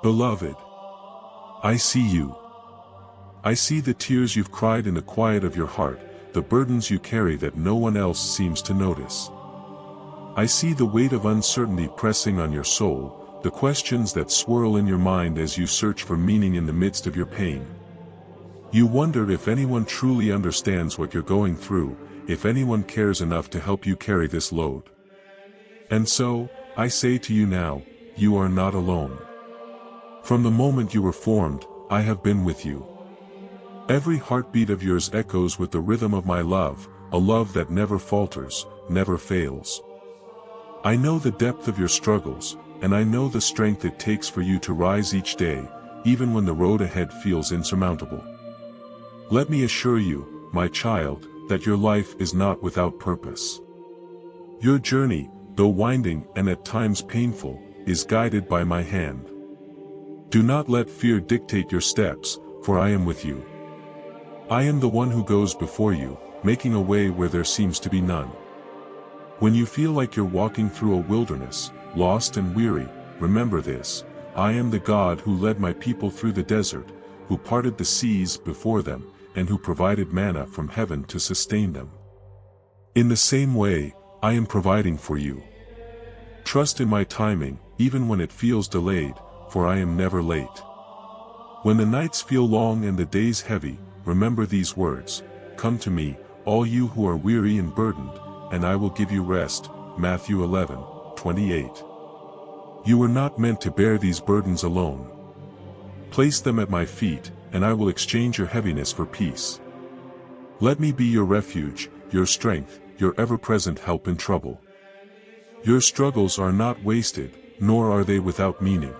Beloved, I see you. I see the tears you've cried in the quiet of your heart, the burdens you carry that no one else seems to notice. I see the weight of uncertainty pressing on your soul, the questions that swirl in your mind as you search for meaning in the midst of your pain. You wonder if anyone truly understands what you're going through, if anyone cares enough to help you carry this load. And so, I say to you now, you are not alone. From the moment you were formed, I have been with you. Every heartbeat of yours echoes with the rhythm of my love, a love that never falters, never fails. I know the depth of your struggles, and I know the strength it takes for you to rise each day, even when the road ahead feels insurmountable. Let me assure you, my child, that your life is not without purpose. Your journey, though winding and at times painful, is guided by my hand. Do not let fear dictate your steps, for I am with you. I am the one who goes before you, making a way where there seems to be none. When you feel like you're walking through a wilderness, lost and weary, remember this: I am the God who led my people through the desert, who parted the seas before them, and who provided manna from heaven to sustain them. In the same way, I am providing for you. Trust in my timing, even when it feels delayed, for I am never late. When the nights feel long and the days heavy, remember these words: Come to me, all you who are weary and burdened, and I will give you rest. Matthew 11:28. You were not meant to bear these burdens alone. Place them at my feet, and I will exchange your heaviness for peace. Let me be your refuge, your strength, your ever-present help in trouble. Your struggles are not wasted, nor are they without meaning.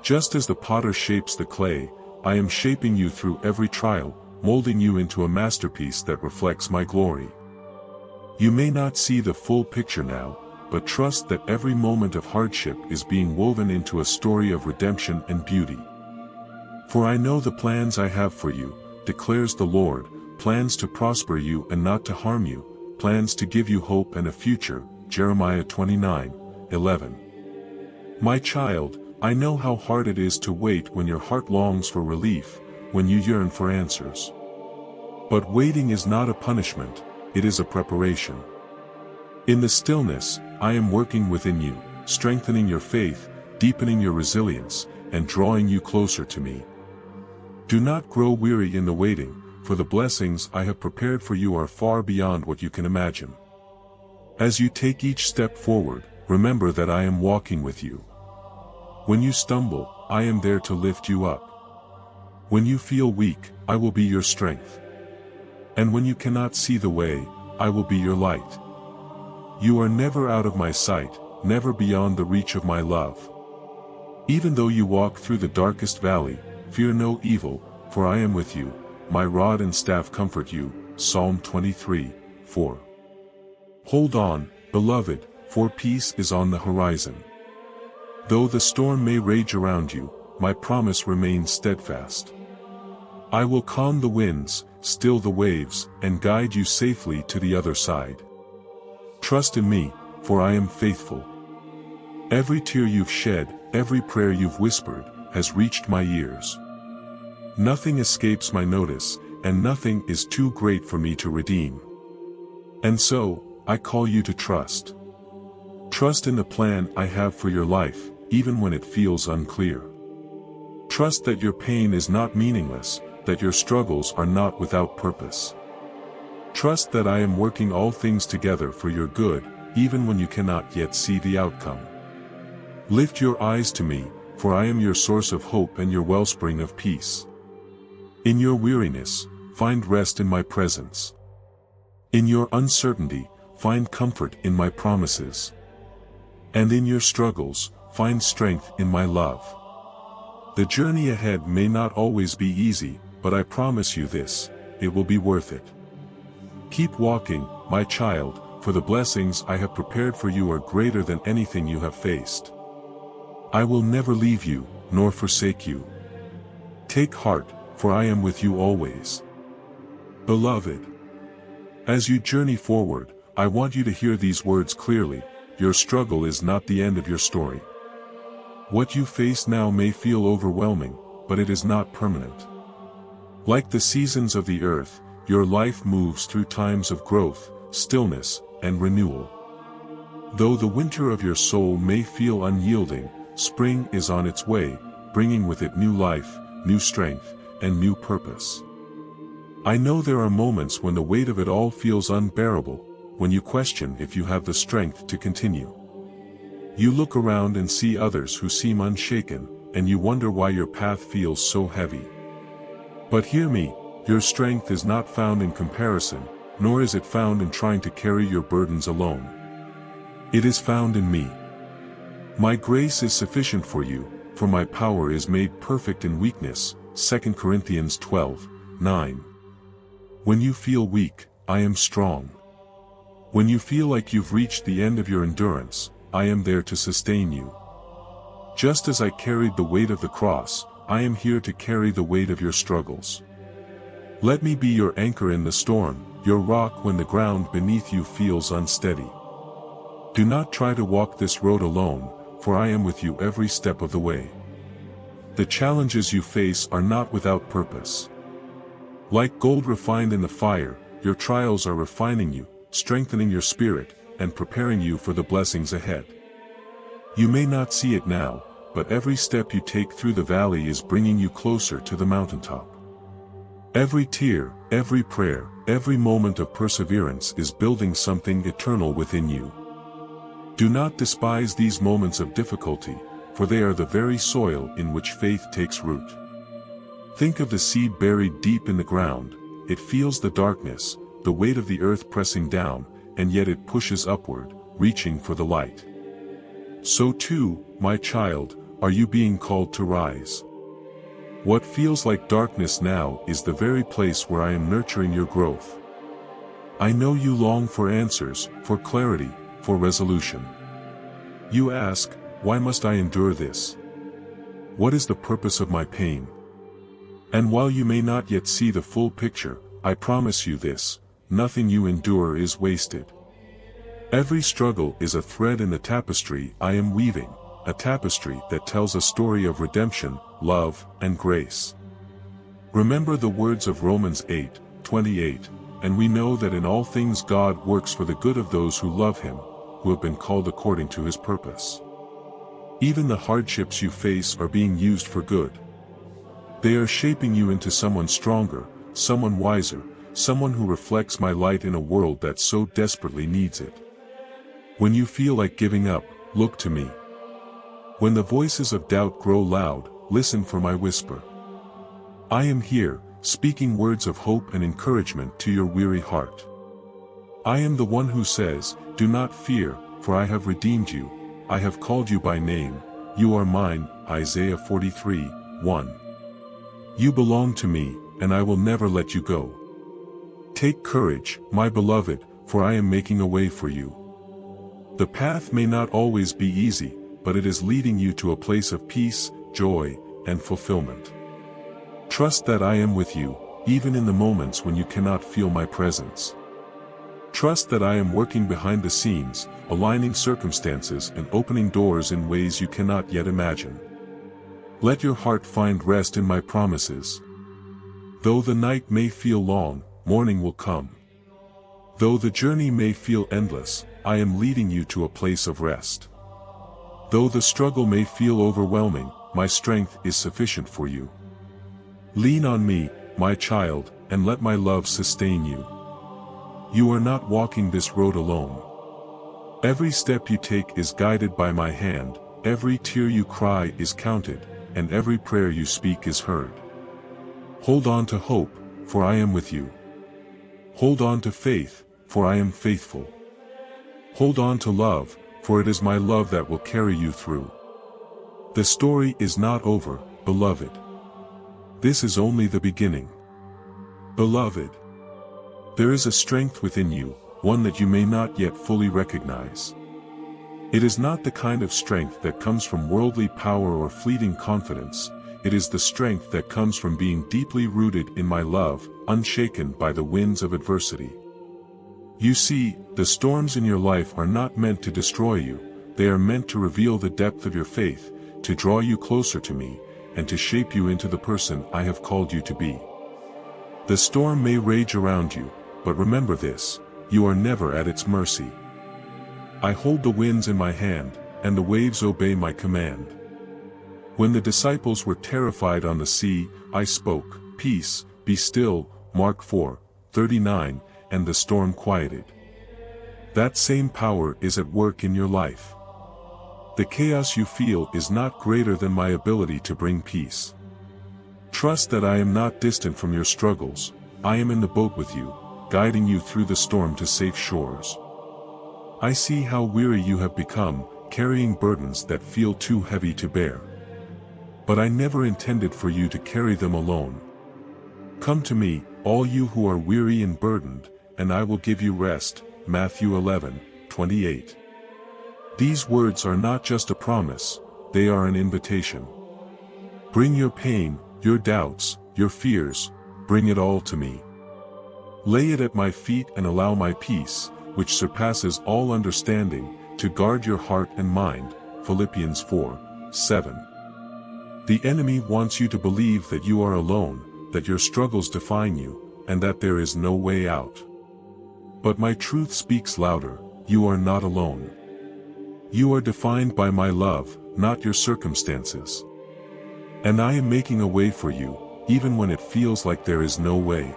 Just as the potter shapes the clay, I am shaping you through every trial, molding you into a masterpiece that reflects my glory. You may not see the full picture now, but trust that every moment of hardship is being woven into a story of redemption and beauty. For I know the plans I have for you, declares the Lord, plans to prosper you and not to harm you, plans to give you hope and a future. Jeremiah 29:11. My child, I know how hard it is to wait when your heart longs for relief, when you yearn for answers. But waiting is not a punishment, it is a preparation. In the stillness, I am working within you, strengthening your faith, deepening your resilience, and drawing you closer to me. Do not grow weary in the waiting, for the blessings I have prepared for you are far beyond what you can imagine. As you take each step forward, remember that I am walking with you. When you stumble, I am there to lift you up. When you feel weak, I will be your strength. And when you cannot see the way, I will be your light. You are never out of my sight, never beyond the reach of my love. Even though you walk through the darkest valley, fear no evil, for I am with you, my rod and staff comfort you. Psalm 23:4. Hold on, beloved, for peace is on the horizon. Though the storm may rage around you, my promise remains steadfast. I will calm the winds, still the waves, and guide you safely to the other side. Trust in me, for I am faithful. Every tear you've shed, every prayer you've whispered, has reached my ears. Nothing escapes my notice, and nothing is too great for me to redeem. And so, I call you to trust. Trust in the plan I have for your life, even when it feels unclear. Trust that your pain is not meaningless, that your struggles are not without purpose. Trust that I am working all things together for your good, even when you cannot yet see the outcome. Lift your eyes to me, for I am your source of hope and your wellspring of peace. In your weariness, find rest in my presence. In your uncertainty, find comfort in my promises. And in your struggles, find strength in my love. The journey ahead may not always be easy, but I promise you this: it will be worth it. Keep walking, my child, for the blessings I have prepared for you are greater than anything you have faced. I will never leave you, nor forsake you. Take heart, for I am with you always. Beloved, as you journey forward, I want you to hear these words clearly: your struggle is not the end of your story. What you face now may feel overwhelming, but it is not permanent. Like the seasons of the earth, your life moves through times of growth, stillness, and renewal. Though the winter of your soul may feel unyielding, spring is on its way, bringing with it new life, new strength, and new purpose. I know there are moments when the weight of it all feels unbearable, when you question if you have the strength to continue. You look around and see others who seem unshaken, and you wonder why your path feels so heavy. But hear me, your strength is not found in comparison, nor is it found in trying to carry your burdens alone. It is found in me. My grace is sufficient for you, for my power is made perfect in weakness, 2 Corinthians 12:9. When you feel weak, I am strong. When you feel like you've reached the end of your endurance, I am there to sustain you. Just as I carried the weight of the cross, I am here to carry the weight of your struggles. Let me be your anchor in the storm, your rock when the ground beneath you feels unsteady. Do not try to walk this road alone, for I am with you every step of the way. The challenges you face are not without purpose. Like gold refined in the fire, your trials are refining you, strengthening your spirit, and preparing you for the blessings ahead. You may not see it now, but every step you take through the valley is bringing you closer to the mountaintop. Every tear, every prayer, every moment of perseverance is building something eternal within you. Do not despise these moments of difficulty, for they are the very soil in which faith takes root. Think of the seed buried deep in the ground. It feels the darkness, the weight of the earth pressing down, and yet it pushes upward, reaching for the light. So too, my child, are you being called to rise. What feels like darkness now is the very place where I am nurturing your growth. I know you long for answers, for clarity, for resolution. You ask, why must I endure this? What is the purpose of my pain? And while you may not yet see the full picture, I promise you this, nothing you endure is wasted. Every struggle is a thread in the tapestry I am weaving, a tapestry that tells a story of redemption, love, and grace. Remember the words of Romans 8:28, and we know that in all things God works for the good of those who love Him, who have been called according to His purpose. Even the hardships you face are being used for good. They are shaping you into someone stronger, someone wiser, someone who reflects my light in a world that so desperately needs it. When you feel like giving up, look to me. When the voices of doubt grow loud, listen for my whisper. I am here, speaking words of hope and encouragement to your weary heart. I am the one who says, do not fear, for I have redeemed you, I have called you by name, you are mine, Isaiah 43:1. You belong to me, and I will never let you go. Take courage, my beloved, for I am making a way for you. The path may not always be easy, but it is leading you to a place of peace, joy, and fulfillment. Trust that I am with you, even in the moments when you cannot feel my presence. Trust that I am working behind the scenes, aligning circumstances and opening doors in ways you cannot yet imagine. Let your heart find rest in my promises. Though the night may feel long, morning will come. Though the journey may feel endless, I am leading you to a place of rest. Though the struggle may feel overwhelming, my strength is sufficient for you. Lean on me, my child, and let my love sustain you. You are not walking this road alone. Every step you take is guided by my hand, every tear you cry is counted, and every prayer you speak is heard. Hold on to hope, for I am with you. Hold on to faith, for I am faithful. Hold on to love, for it is my love that will carry you through. The story is not over, beloved. This is only the beginning. Beloved, there is a strength within you, one that you may not yet fully recognize. It is not the kind of strength that comes from worldly power or fleeting confidence. It is the strength that comes from being deeply rooted in my love, unshaken by the winds of adversity. You see, the storms in your life are not meant to destroy you, they are meant to reveal the depth of your faith, to draw you closer to me, and to shape you into the person I have called you to be. The storm may rage around you, but remember this: you are never at its mercy. I hold the winds in my hand, and the waves obey my command. When the disciples were terrified on the sea, I spoke, "Peace, be still," Mark 4:39, and the storm quieted. That same power is at work in your life. The chaos you feel is not greater than my ability to bring peace. Trust that I am not distant from your struggles. I am in the boat with you, guiding you through the storm to safe shores. I see how weary you have become, carrying burdens that feel too heavy to bear. But I never intended for you to carry them alone. Come to me, all you who are weary and burdened, and I will give you rest. Matthew 11:28. These words are not just a promise, they are an invitation. Bring your pain, your doubts, your fears, bring it all to me. Lay it at my feet and allow my peace, which surpasses all understanding, to guard your heart and mind. Philippians 4:7. The enemy wants you to believe that you are alone, that your struggles define you, and that there is no way out. But my truth speaks louder: you are not alone. You are defined by my love, not your circumstances. And I am making a way for you, even when it feels like there is no way.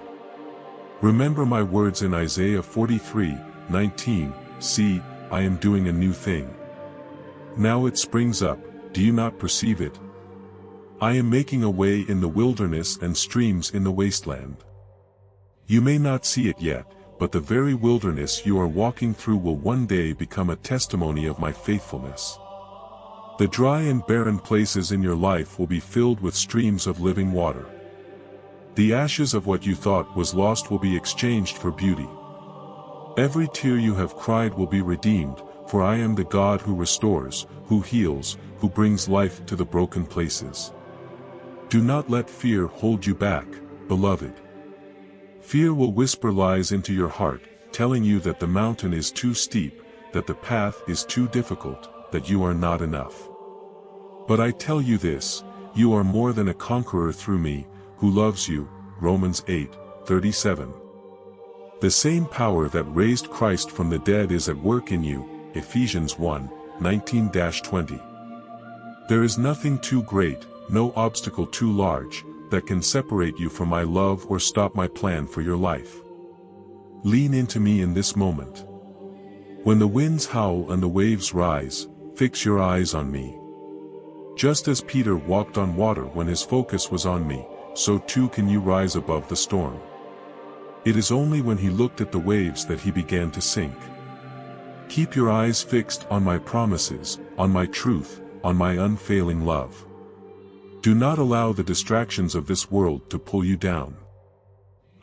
Remember my words in Isaiah 43:19, "See, I am doing a new thing. Now it springs up, do you not perceive it? I am making a way in the wilderness and streams in the wasteland." You may not see it yet, but the very wilderness you are walking through will one day become a testimony of my faithfulness. The dry and barren places in your life will be filled with streams of living water. The ashes of what you thought was lost will be exchanged for beauty. Every tear you have cried will be redeemed, for I am the God who restores, who heals, who brings life to the broken places. Do not let fear hold you back, beloved. Fear will whisper lies into your heart, telling you that the mountain is too steep, that the path is too difficult, that you are not enough. But I tell you this: you are more than a conqueror through me, who loves you. Romans 8:37. The same power that raised Christ from the dead is at work in you. Ephesians 1:19-20. There is nothing too great, no obstacle too large, that can separate you from my love or stop my plan for your life. Lean into me in this moment. When the winds howl and the waves rise, fix your eyes on me. Just as Peter walked on water when his focus was on me, so too can you rise above the storm. It is only when he looked at the waves that he began to sink. Keep your eyes fixed on my promises, on my truth, on my unfailing love. Do not allow the distractions of this world to pull you down.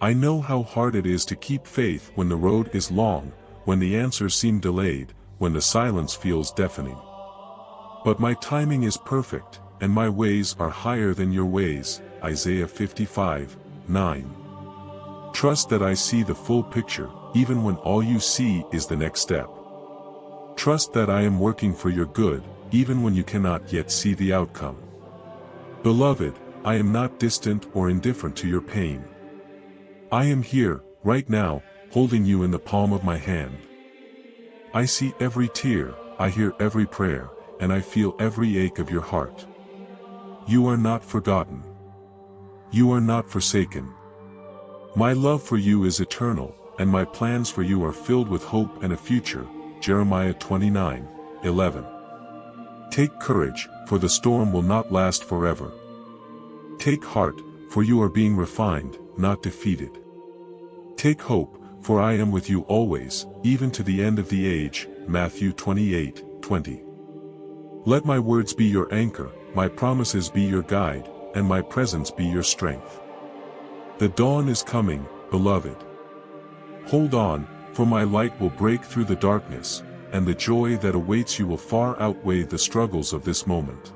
I know how hard it is to keep faith when the road is long, when the answers seem delayed, when the silence feels deafening. But my timing is perfect, and my ways are higher than your ways. Isaiah 55:9. Trust that I see the full picture, even when all you see is the next step. Trust that I am working for your good, even when you cannot yet see the outcome. Beloved, I am not distant or indifferent to your pain. I am here, right now, holding you in the palm of my hand. I see every tear, I hear every prayer, and I feel every ache of your heart. You are not forgotten. You are not forsaken. My love for you is eternal, and my plans for you are filled with hope and a future. Jeremiah 29:11. Take courage, for the storm will not last forever. Take heart, for you are being refined, not defeated. Take hope, for I am with you always, even to the end of the age. Matthew 28:20. Let my words be your anchor, my promises be your guide, and my presence be your strength. The dawn is coming, beloved. Hold on, for my light will break through the darkness, and the joy that awaits you will far outweigh the struggles of this moment.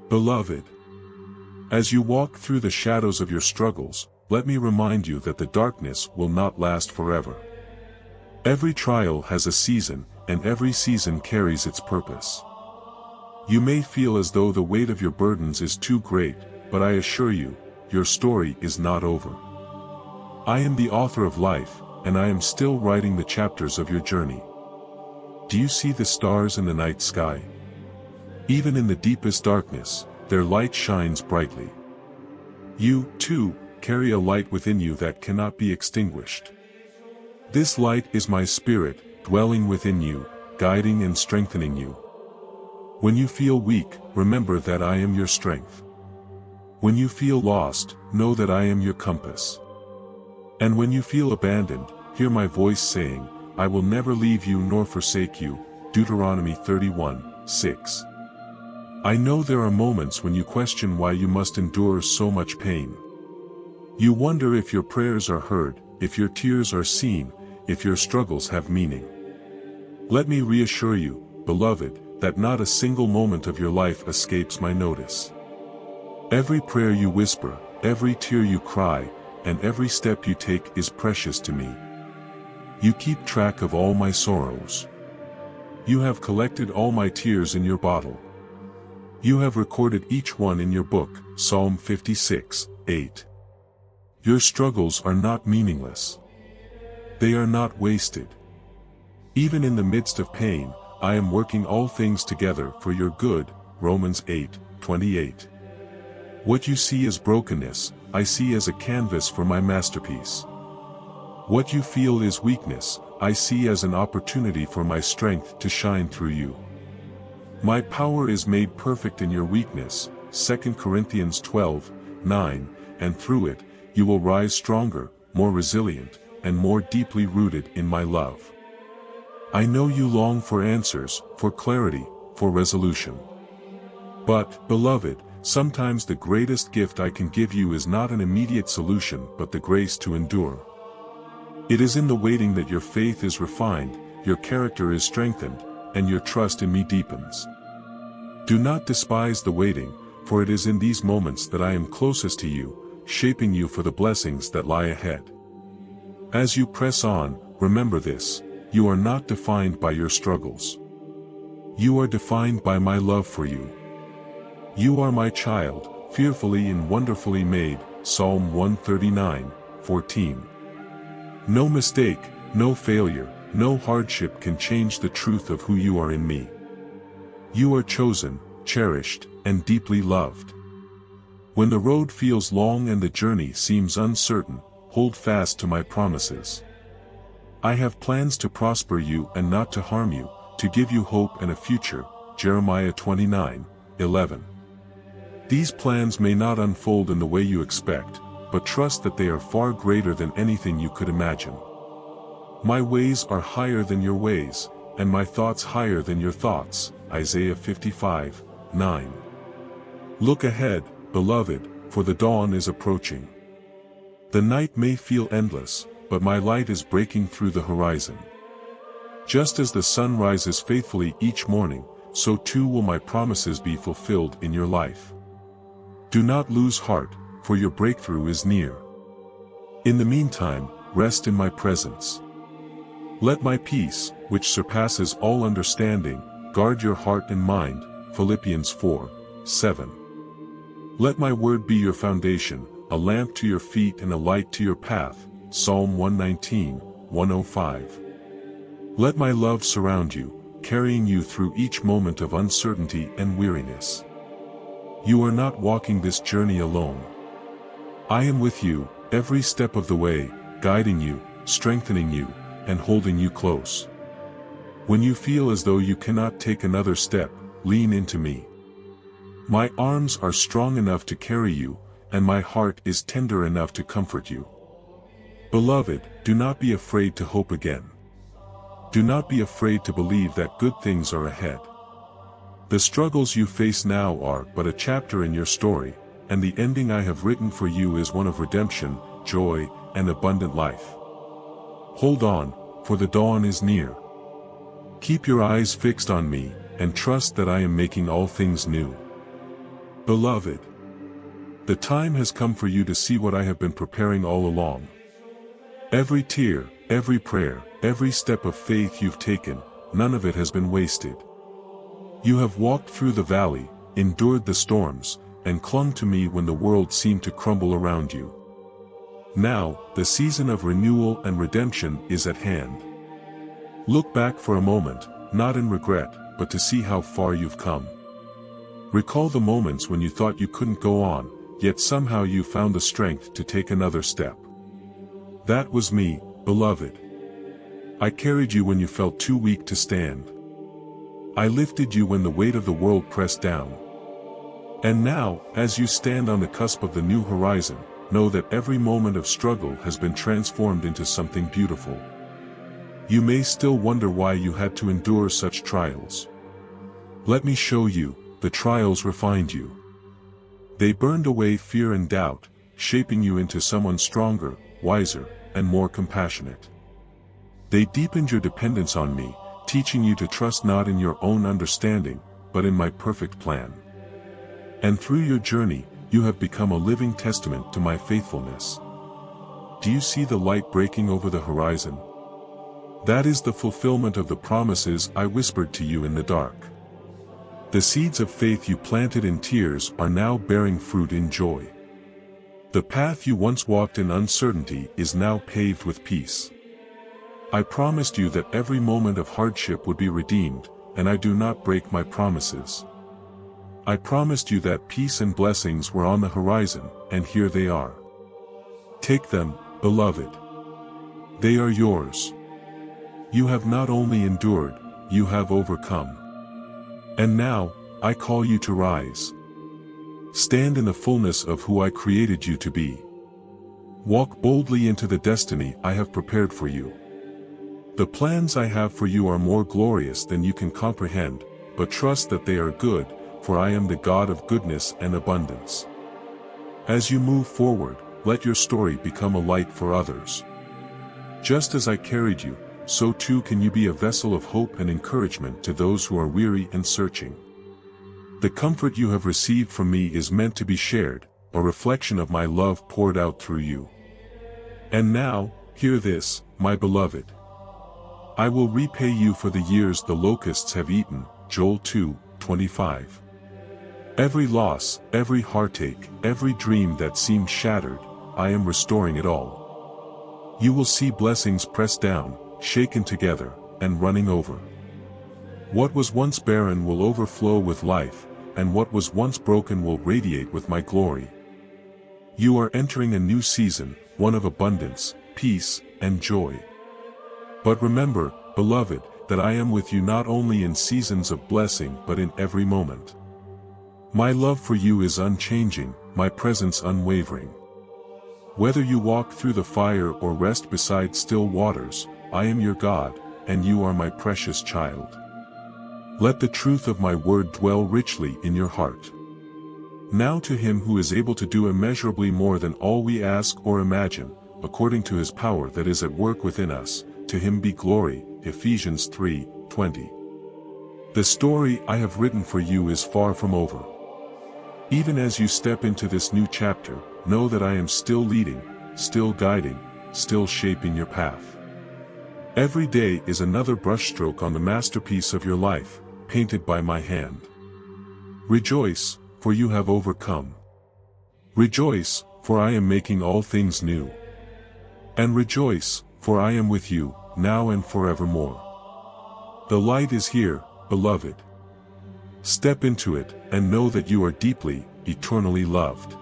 Beloved, as you walk through the shadows of your struggles, let me remind you that the darkness will not last forever. Every trial has a season, and every season carries its purpose. You may feel as though the weight of your burdens is too great, but I assure you, your story is not over. I am the author of life, and I am still writing the chapters of your journey. Do you see the stars in the night sky? Even in the deepest darkness, their light shines brightly. You, too, carry a light within you that cannot be extinguished. This light is my spirit, dwelling within you, guiding and strengthening you. When you feel weak, remember that I am your strength. When you feel lost, know that I am your compass. And when you feel abandoned, hear my voice saying, I will never leave you nor forsake you. Deuteronomy 31:6. I know there are moments when you question why you must endure so much pain. You wonder if your prayers are heard, if your tears are seen, if your struggles have meaning. Let me reassure you, beloved, that not a single moment of your life escapes my notice. Every prayer you whisper, every tear you cry, and every step you take is precious to me. You keep track of all my sorrows. You have collected all my tears in your bottle. You have recorded each one in your book, Psalm 56:8. Your struggles are not meaningless. They are not wasted. Even in the midst of pain, I am working all things together for your good, Romans 8:28. What you see as brokenness, I see as a canvas for my masterpiece. What you feel is weakness, I see as an opportunity for my strength to shine through you. My power is made perfect in your weakness, 2 Corinthians 12:9, and through it, you will rise stronger, more resilient, and more deeply rooted in my love. I know you long for answers, for clarity, for resolution. But, beloved, sometimes the greatest gift I can give you is not an immediate solution but the grace to endure. It is in the waiting that your faith is refined, your character is strengthened, and your trust in me deepens. Do not despise the waiting, for it is in these moments that I am closest to you, shaping you for the blessings that lie ahead. As you press on, remember this, you are not defined by your struggles. You are defined by my love for you. You are my child, fearfully and wonderfully made, Psalm 139:14. No mistake, no failure, no hardship can change the truth of who you are in me. You are chosen, cherished, and deeply loved. When the road feels long and the journey seems uncertain, hold fast to my promises. I have plans to prosper you and not to harm you, to give you hope and a future, Jeremiah 29:11. These plans may not unfold in the way you expect, but trust that they are far greater than anything you could imagine. My ways are higher than your ways, and my thoughts higher than your thoughts, Isaiah 55:9. Look ahead, beloved, for the dawn is approaching. The night may feel endless, but my light is breaking through the horizon. Just as the sun rises faithfully each morning, so too will my promises be fulfilled in your life. Do not lose heart, for your breakthrough is near. In the meantime, rest in my presence. Let my peace, which surpasses all understanding, guard your heart and mind, Philippians 4:7. Let my word be your foundation, a lamp to your feet and a light to your path, Psalm 119:105. Let my love surround you, carrying you through each moment of uncertainty and weariness. You are not walking this journey alone. I am with you, every step of the way, guiding you, strengthening you, and holding you close. When you feel as though you cannot take another step, lean into me. My arms are strong enough to carry you, and my heart is tender enough to comfort you. Beloved, do not be afraid to hope again. Do not be afraid to believe that good things are ahead. The struggles you face now are but a chapter in your story, and the ending I have written for you is one of redemption, joy, and abundant life. Hold on, for the dawn is near. Keep your eyes fixed on me, and trust that I am making all things new. Beloved, the time has come for you to see what I have been preparing all along. Every tear, every prayer, every step of faith you've taken, none of it has been wasted. You have walked through the valley, endured the storms, and clung to me when the world seemed to crumble around you. Now, the season of renewal and redemption is at hand. Look back for a moment, not in regret, but to see how far you've come. Recall the moments when you thought you couldn't go on, yet somehow you found the strength to take another step. That was me, beloved. I carried you when you felt too weak to stand. I lifted you when the weight of the world pressed down. And now, as you stand on the cusp of the new horizon, know that every moment of struggle has been transformed into something beautiful. You may still wonder why you had to endure such trials. Let me show you, the trials refined you. They burned away fear and doubt, shaping you into someone stronger, wiser, and more compassionate. They deepened your dependence on me, teaching you to trust not in your own understanding, but in my perfect plan. And through your journey, you have become a living testament to my faithfulness. Do you see the light breaking over the horizon? That is the fulfillment of the promises I whispered to you in the dark. The seeds of faith you planted in tears are now bearing fruit in joy. The path you once walked in uncertainty is now paved with peace. I promised you that every moment of hardship would be redeemed, and I do not break my promises. I promised you that peace and blessings were on the horizon, and here they are. Take them, beloved. They are yours. You have not only endured, you have overcome. And now, I call you to rise. Stand in the fullness of who I created you to be. Walk boldly into the destiny I have prepared for you. The plans I have for you are more glorious than you can comprehend, but trust that they are good, for I am the God of goodness and abundance. As you move forward, let your story become a light for others. Just as I carried you, so too can you be a vessel of hope and encouragement to those who are weary and searching. The comfort you have received from me is meant to be shared, a reflection of my love poured out through you. And now, hear this, my beloved. I will repay you for the years the locusts have eaten, Joel 2:25. Every loss, every heartache, every dream that seemed shattered, I am restoring it all. You will see blessings pressed down, shaken together, and running over. What was once barren will overflow with life, and what was once broken will radiate with my glory. You are entering a new season, one of abundance, peace, and joy. But remember, beloved, that I am with you not only in seasons of blessing but in every moment. My love for you is unchanging, my presence unwavering. Whether you walk through the fire or rest beside still waters, I am your God, and you are my precious child. Let the truth of my word dwell richly in your heart. Now to him who is able to do immeasurably more than all we ask or imagine, according to his power that is at work within us, to him be glory, Ephesians 3:20. The story I have written for you is far from over. Even as you step into this new chapter, know that I am still leading, still guiding, still shaping your path. Every day is another brushstroke on the masterpiece of your life, painted by my hand. Rejoice, for you have overcome. Rejoice, for I am making all things new. And rejoice, for I am with you, now and forevermore. The light is here, beloved. Step into it, and know that you are deeply, eternally loved.